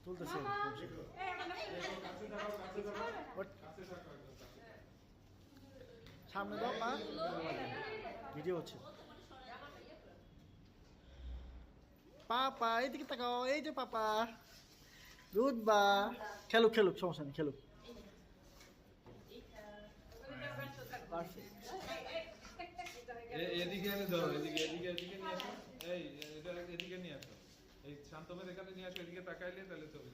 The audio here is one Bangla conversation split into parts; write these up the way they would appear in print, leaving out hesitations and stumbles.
তুলতেছে সামনে দাও মা ভিডিও হচ্ছে পাপা এইদিকে তাকাও এই যে পাপা দুধ বা খেলুক খেলুক সমস্যা নেই খেলুক এদিকে এনে ধরো এদিকে এদিকে এদিকে নিয়ে আসো এই এটা এদিকে নিয়ে আসো এই শান্তমের এখানে নিয়ে আসো এদিকে তাকাইলে তাহলে ছবি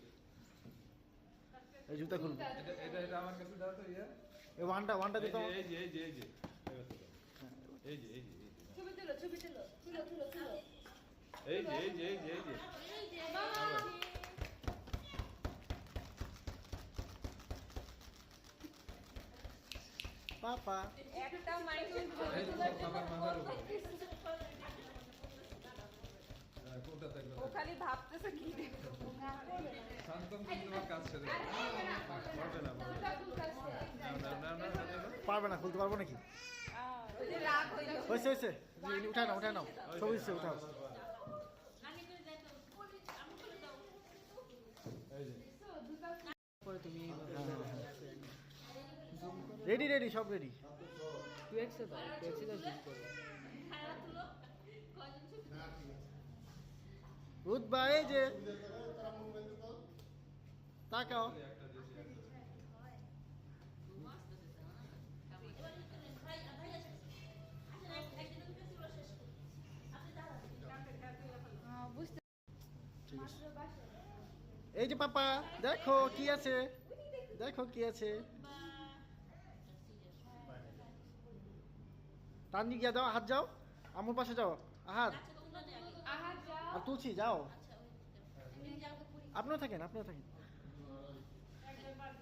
এই জুতা খুলবো এটা এটা আমার কাছে দাও তো ইয়া এই ওয়ানটা দিতে এই যে এই যে এই যে এই যে এই যে ছবি তুলো তুলো এই যে এই যে এই যে এই যে পাপা একটা মাইক্রোফোন ও খালি ভাবতেছে কি শান্তম তোমার কাজ ছেড়ে পারবে না পারবে না খুলতে পারবো নাকি হয়েছে হয়েছে উঠায় নাও ছবি দিচ্ছে উঠাও রেডি সব রেডি রুদ ভাই এই যে তাকাও এই যে পাপা দেখো কি আছে টান গিয়ে দাও হাত যাও আমার পাশে যাও হাত আর তুলছি যাও আপনিও থাকেন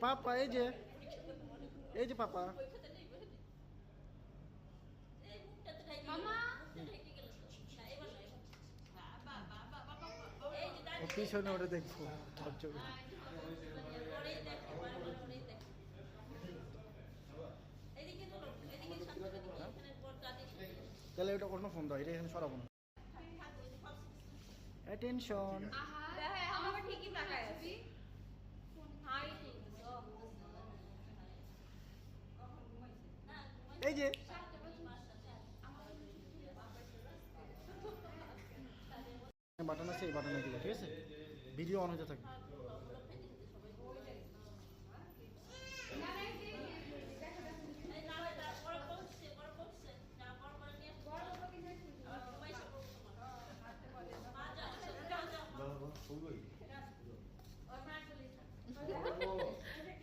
পাপা এই যে পাপা পিছনে ওটা দেখবো তাহলে ওটা অন্য ফোন দাও এটা এখানে সরাবো না অ্যাটেনশন এই যে বাটন আছে এই বাটনে দিলে ঠিক আছে ভিডিও অন হতে থাকবে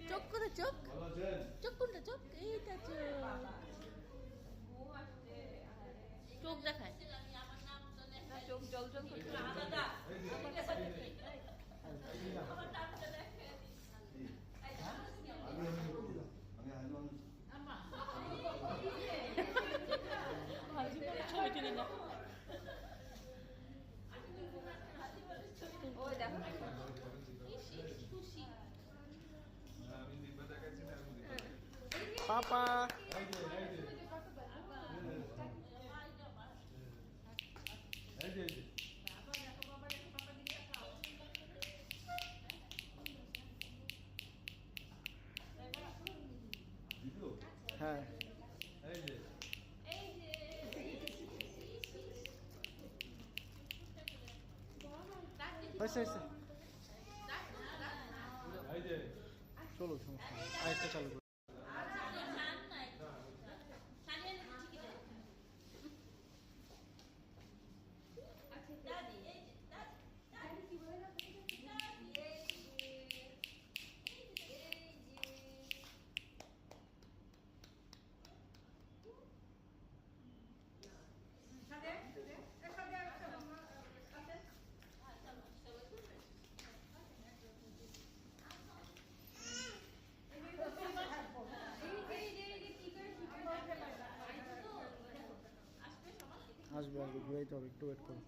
চোখ করে চোখ কোনটা চোখ এইটা চোখ দেখায় চোখ জল করছে ছবি তুলে না ওই দেখো পাপা হ্যাঁ হয়েছে চলো সমস্যা আরেকটা চালু করো আসবে ঘুরাইতে হবে একটু ওয়েট করো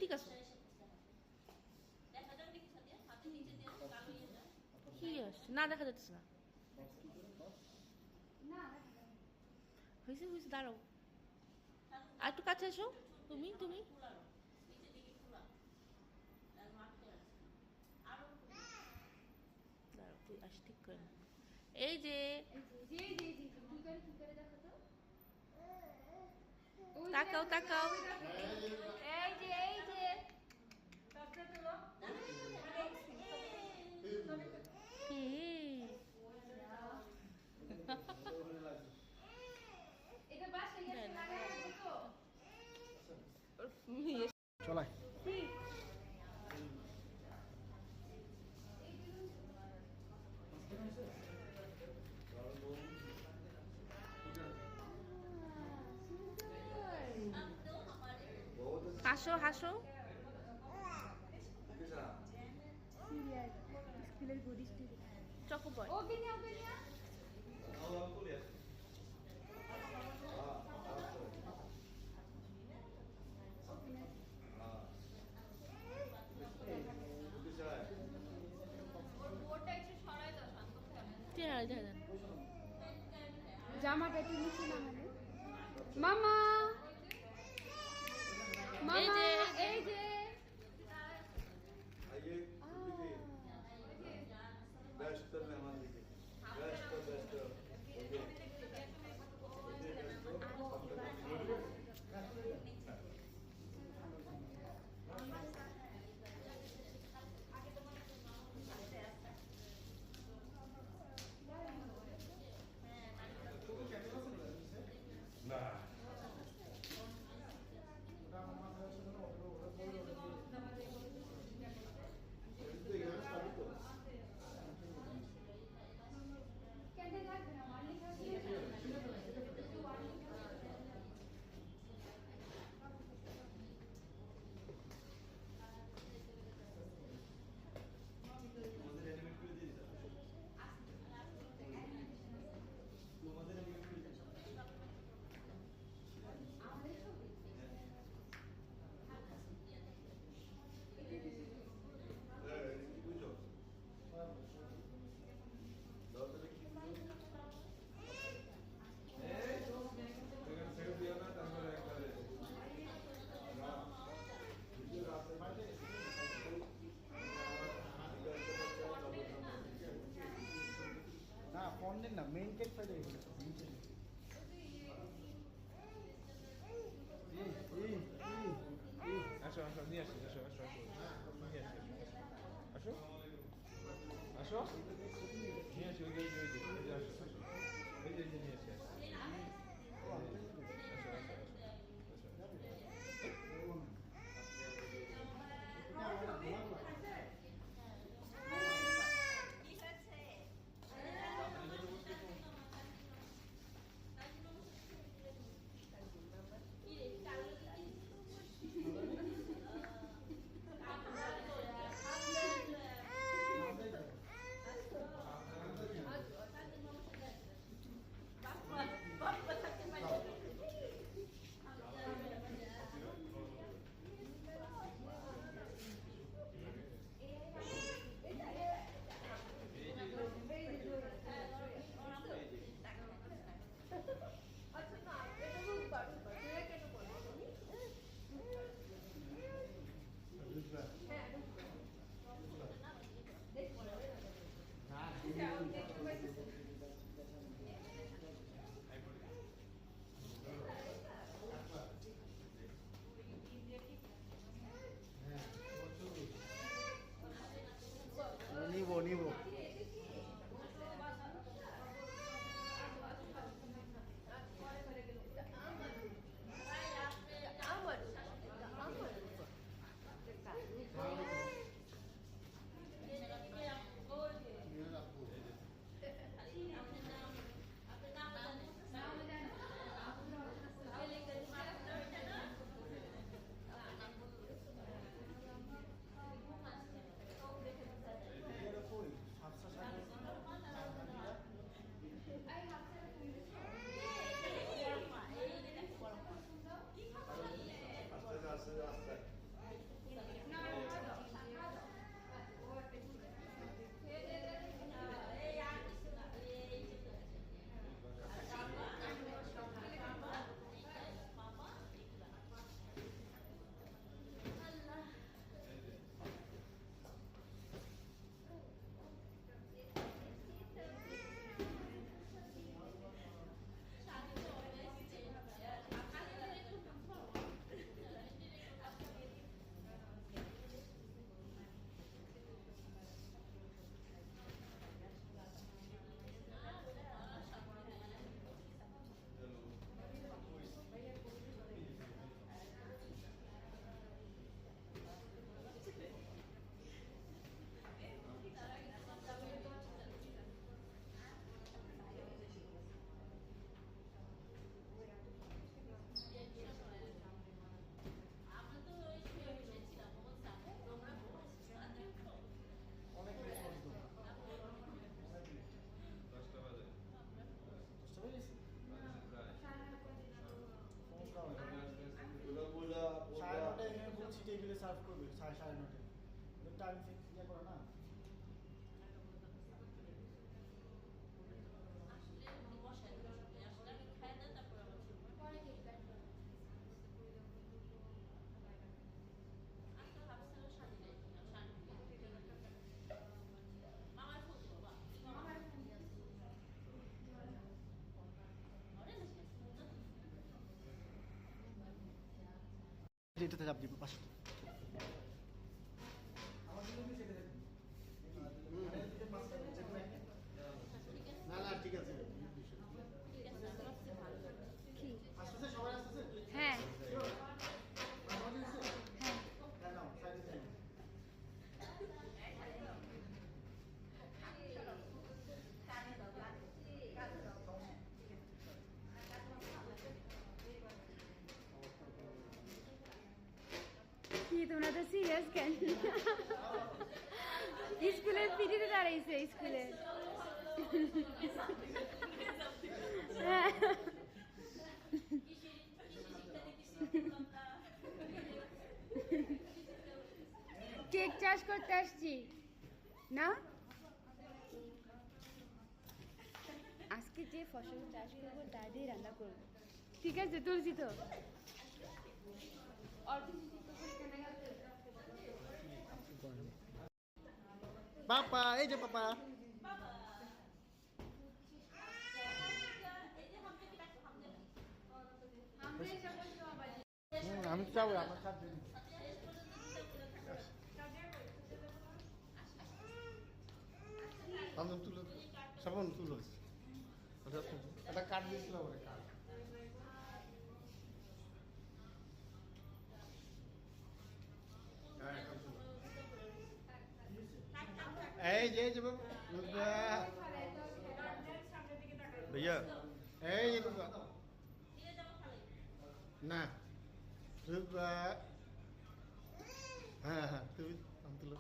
ঠিক আছে কি আসছে না দেখা যাচ্ছে না হয়েছে হয়েছে দাঁড়াও আর একটু কাছে এসো তুমি তুমি দাঁড়াও তুই আস ঠিক করে নে। এই যে তাকাও তাকাও কে? চলাই হাসো হাসো চকোবয় জামাটা একটু নিচে নামালে মামা এই মামা যে এই যে बेस्ट मेहमान देखिए बेस्ट बेस्ट না ফোন দিন না মেইন কেক ফেলে আসো আসো নিয়ে আসি আসো আসো আসো নিয়ে আসি আসো আসো নিয়ে আসি ওই যে আসো আসো ওই যে নিয়ে আসি আসো নিবো নিবো আস্তে আস্তে আস্তে সার্ভ করবে 9:30 টাইম ফিক্স ইয়ে করো না। এটাতে চাপ দিব পাশে। না না ঠিক আছে। কি আসতেছে সবাই আসতেছে? হ্যাঁ কি তোমরা তো সিরিয়াস কেন স্কুলের পিটিতে দাঁড়াইছে স্কুলে কেক চাষ করতে আসছি না আজকে যে ফসল চাষ করবো তা দিয়ে রান্না করবো ঠিক আছে তুলছি তো পাপা এই যে পাপা। আমি চাবো আমার সাথে তুলো সবন তুলো এটা কাট দিয়েছিল বলে কাট এই যে भैया এই যে না হ্যাঁ হ্যাঁ তুমি তুলো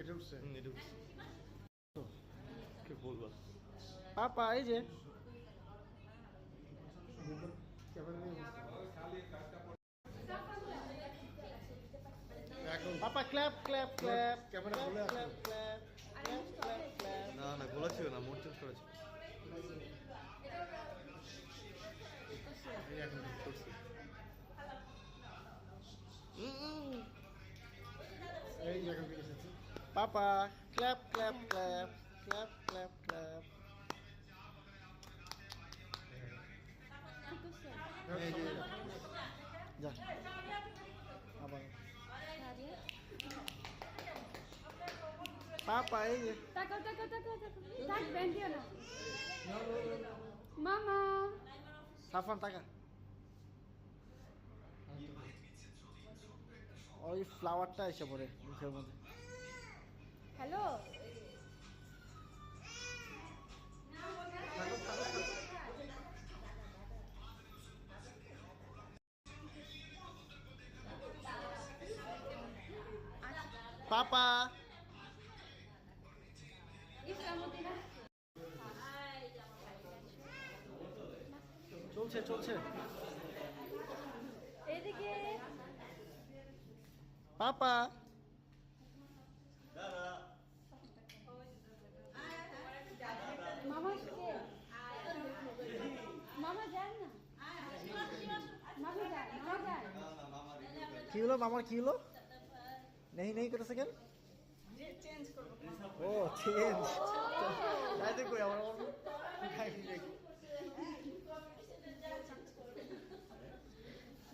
এটা উঠছে কি বলবো পাপা এই যে পাপা ক্ল্যাপ ক্ল্যাপ ক্ল্যাপ ক্যামেরা খুলে আছে ক্ল্যাপ ক্ল্যাপ ক্ল্যাপ ক্ল্যাপ। না না খোলা ছিল না মোট চেঞ্জ করেছে এই যে এখন ফিরে এসেছি পাপা clap clap clap clap clap clap. এই যে যা আবার পাপা এই যে তাকাও তাকাও তাকাও তাকাও তাক ব্যান্ড দিও না মামা সাফান টাকা ওই ফ্লাওয়ারটা এসে পড়ে মুখের মধ্যে। হ্যালো পাপা চলছে চলছে এদিকে পাপা মামা কে মামা যান না মামা যান মামা যান কি হলো মামার কি হলো নেই নেই করে সেকেন্ড ও চেঞ্জ তাই দেখো আমার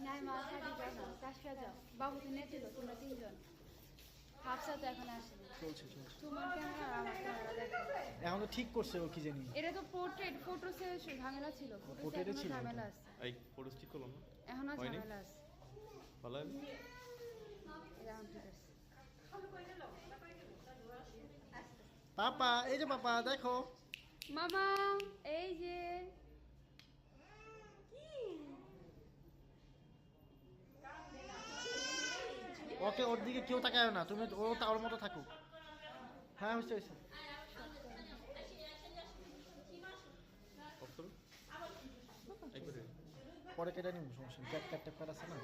নাই মা সাথে যাও না কাশফা যাও বাবু তো নেছিল তোমরা তিনজন হাফসা তো এখন আসেনি চলছে চলছে তোমার ক্যামেরা আমার ক্যামেরা দেখো এখন তো ঠিক করছে ও কি জানি এটা তো পোর্ট্রেট ফটো ঝামেলা ছিল Portrait এ ছিল ঝামেলা এটা। আছে এই ফটো স্টিক করলাম না এখনো হয়নি? ঝামেলা আছে ভালো এটা এখন ঠিক আছে পাপা এই যে পাপা দেখো মামা এই যে ওকে ওর দিকে কেউ তাকায় না তুমি ও ওর মতো থাকো হ্যাঁ হয়েছে হয়েছে পরে কেটে নিব, সমস্যা নেই। ট্যাপ আছে না,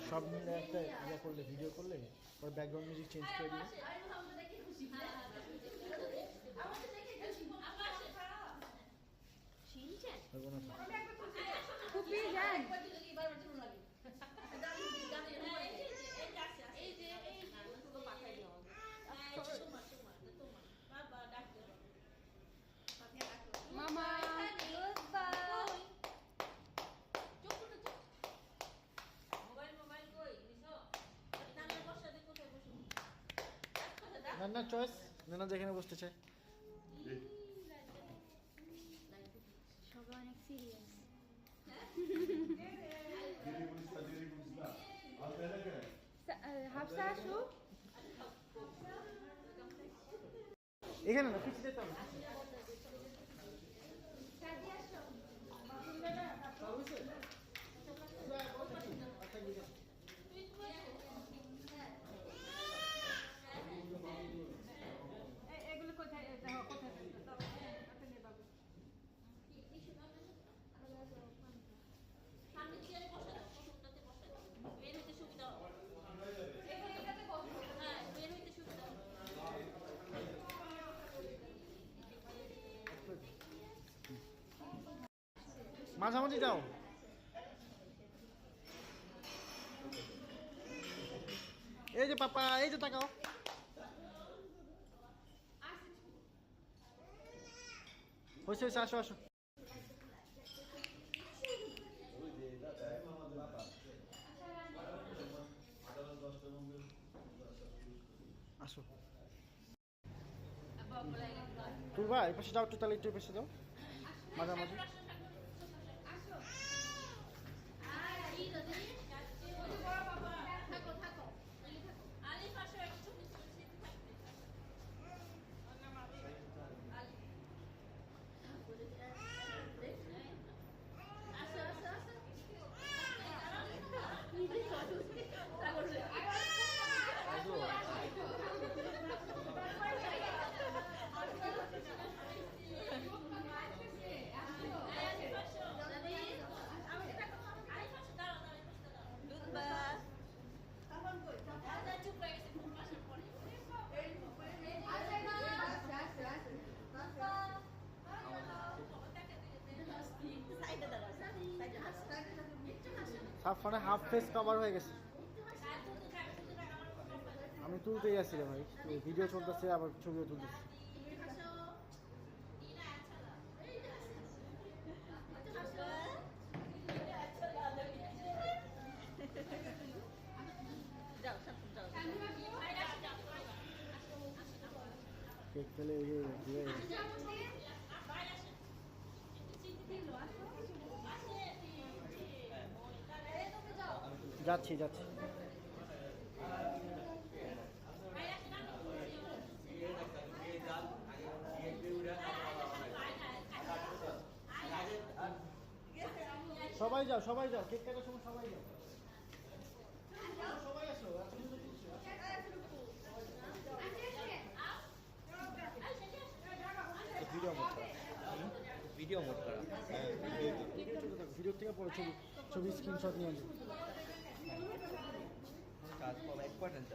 সব মিলে একটা ইয়ে করলে, ভিডিও করলে পরে ব্যাকগ্রাউন্ড মিউজিক চেঞ্জ করে দিলে হবে না তো? ফুপি যান। মামা নান্নার চয়েস, নানা যেখানে বসতে চায়। সবাই অনেক সিরিয়াস। হাফসা আসুক। এখানে না, পিছিয়ে যেতে হবে। এগুলো কোথায় কোথায় বাবু মাঝামাঝি যাও। এই যে পাপা, এই যে তাকাও। হয়েছে হয়েছে, আসো আসো। আসো তুলবা, এই পাশে যাও একটু, তাহলে একটু এই পাশে যাও মাঝামাঝি। হাফ মানে হাফ ফেস কভার হয়ে গেছে। আমি তুলতেই আসছিলাম ভাই, ভিডিও চলতেছে আবার ছবিও তুলতেছি। কেক খেলে এই যে ঘুরে গেছে। যাচ্ছি যাচ্ছি। সবাই যাও সবাই যাও, কেক কাটার সময় সবাই যাও। সবাই আসো, ভিডিও মোড করা, ভিডিও মোড করা। ভিডিও থেকে পরে ছবি ছবি স্ক্রিনশট নিয়ে আসবে। কাজ করা ইম্পর্টেন্ট।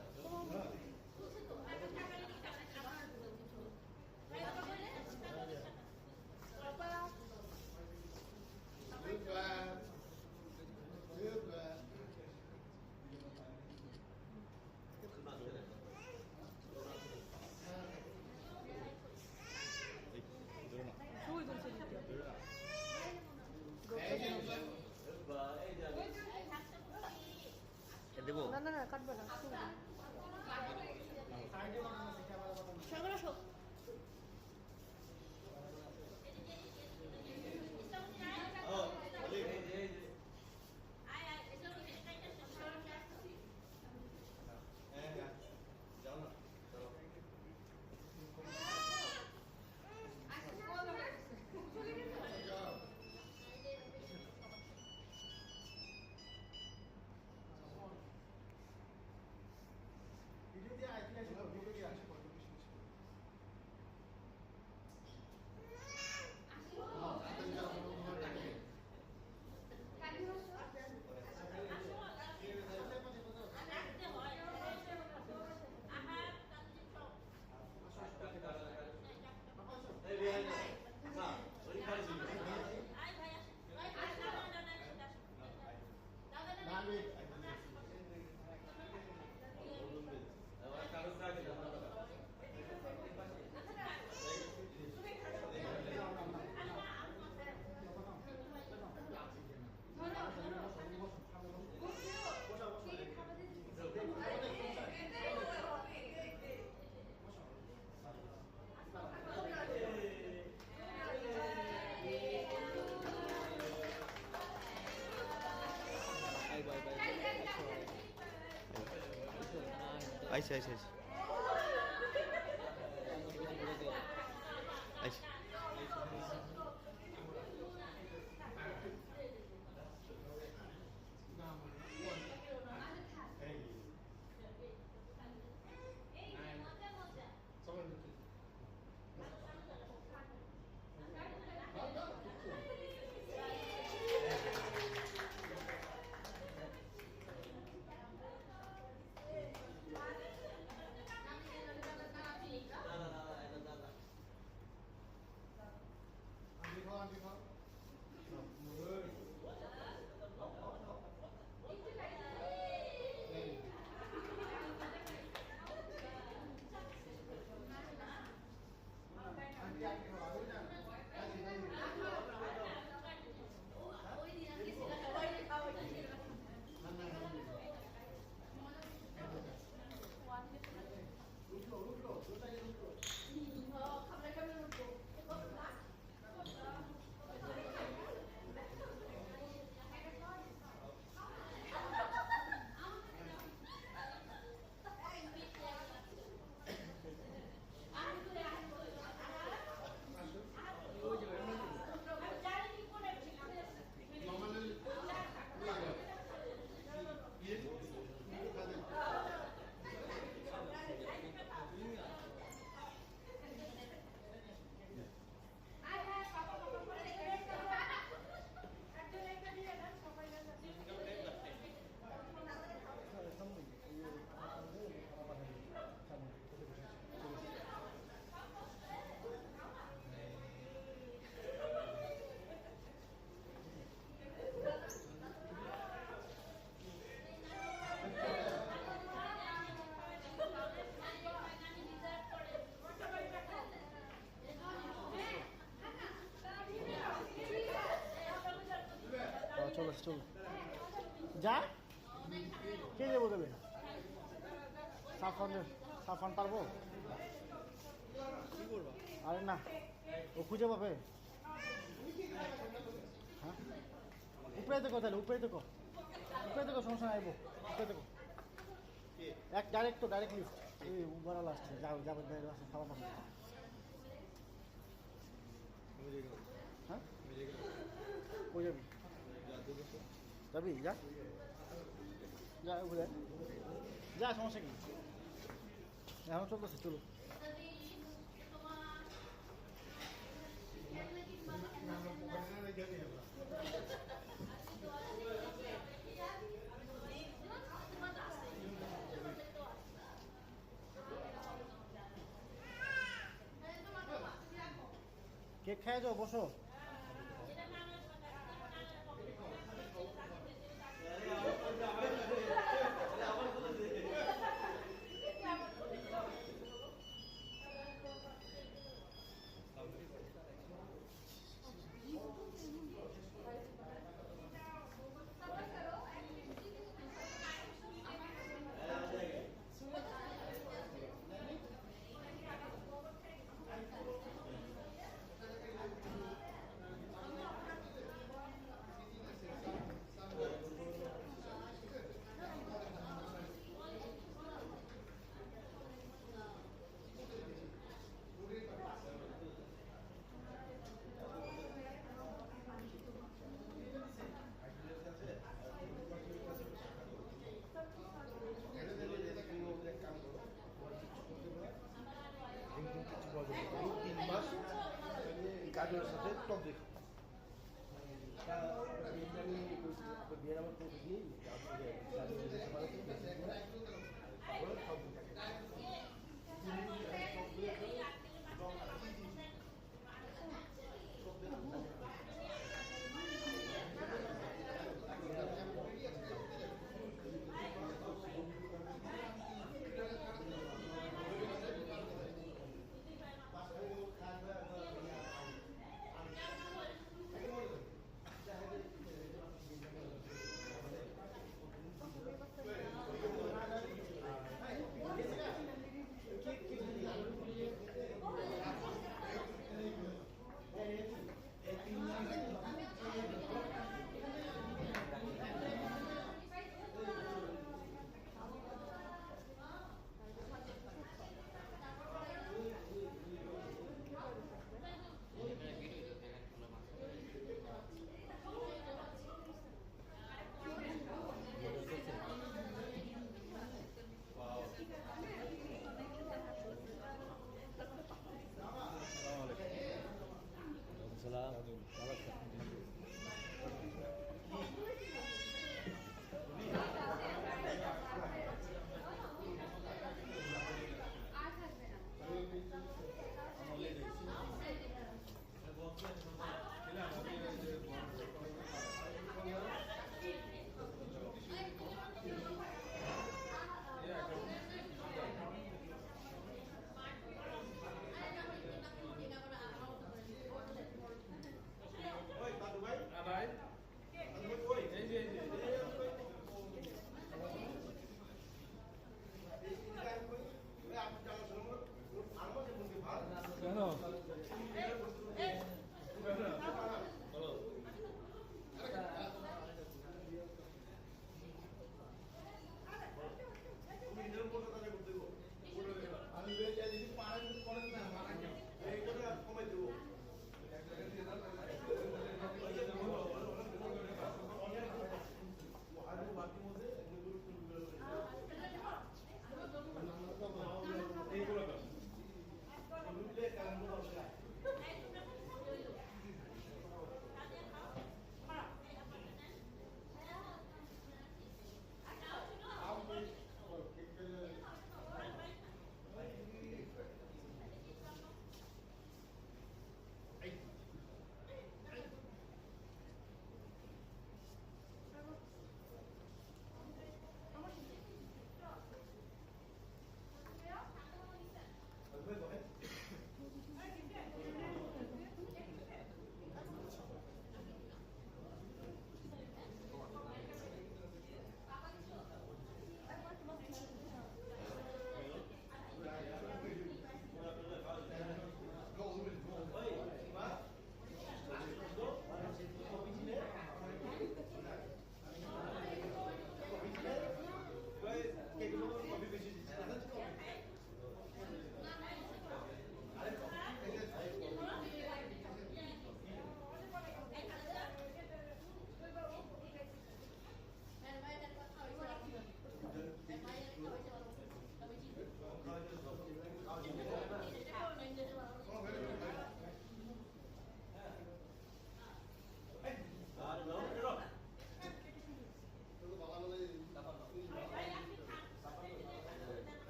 দেবো না কাটবো না। আইসে আইসে আইসে আইসে চলো চলো যা কে যাবো দেবে সাফান পারবো আরে না ও খুঁজে পাবে হ্যাঁ উপরে দেখো তাহলে উপরে দেখো সমস্যা নাই উপরে দেখো এক ডাইরেক্ট লিফট এই উবারওয়ালা আসছে যাবে আসছে খাবার পাবে হ্যাঁ কই যাবি যাবি যা উপরে যা সমস্যা কি এখন চলতেছে চলো কেক খাই যাও বসো কাজের সাথে টক দেখো কেন?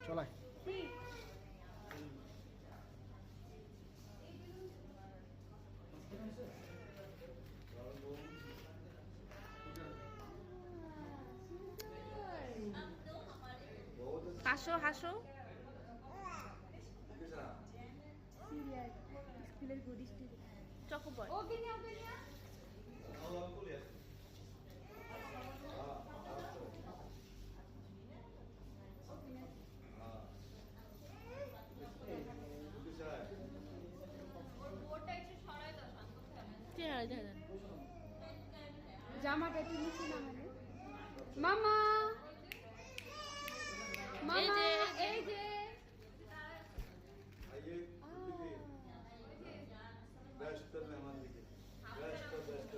চলাই হাসো হাসো। স্কুলের গুড স্টুডেন্ট। চকোবয়। ওকে নিয়ে ওকে নিয়ে চেহারা চেহারা। জামাটা একটু নিচে নামানো। মামা এই মামা যে, এই যে आइए बेस्ट मेहमान देखिए बेस्ट बेस्ट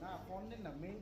না ফোন নেন না মেইন